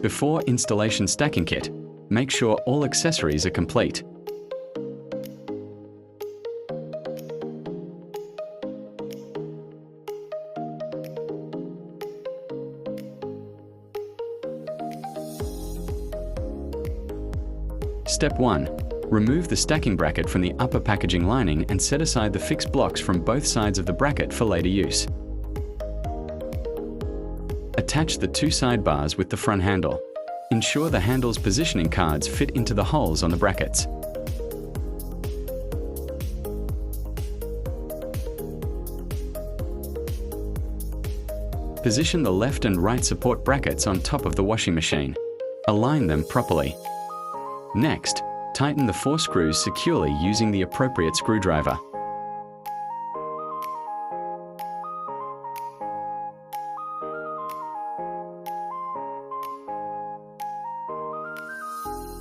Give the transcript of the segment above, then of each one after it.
Before installation stacking kit, make sure all accessories are complete. Step 1. Remove the stacking bracket from the upper packaging lining and set aside the fixed blocks from both sides of the bracket for later use. Attach the two side bars with the front handle. Ensure the handle's positioning cards fit into the holes on the brackets. Position the left and right support brackets on top of the washing machine. Align them properly. Next, tighten the 4 screws securely using the appropriate screwdriver.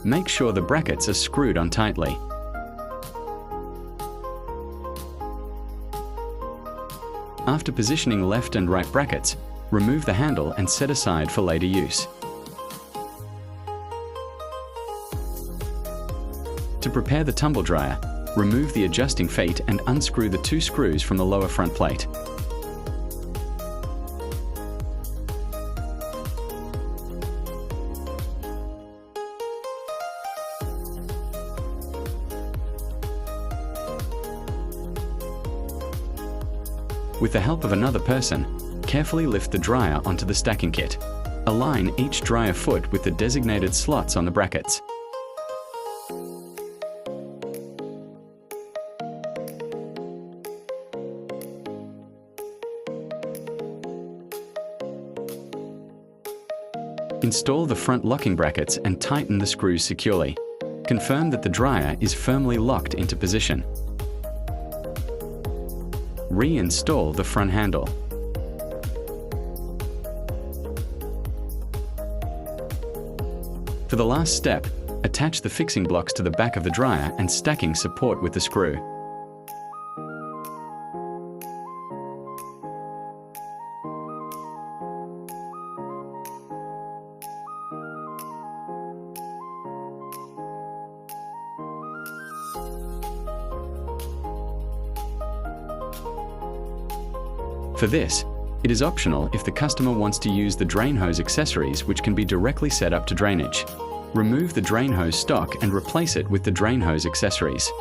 Make sure the brackets are screwed on tightly. After positioning left and right brackets, remove the handle and set aside for later use. To prepare the tumble dryer, remove the adjusting feet and unscrew the 2 screws from the lower front plate. With the help of another person, carefully lift the dryer onto the stacking kit. Align each dryer foot with the designated slots on the brackets. Install the front locking brackets and tighten the screws securely. Confirm that the dryer is firmly locked into position. Reinstall the front handle. For the last step, attach the fixing blocks to the back of the dryer and stacking support with the screw. For this, it is optional if the customer wants to use the drain hose accessories, which can be directly set up to drainage. Remove the drain hose stock and replace it with the drain hose accessories.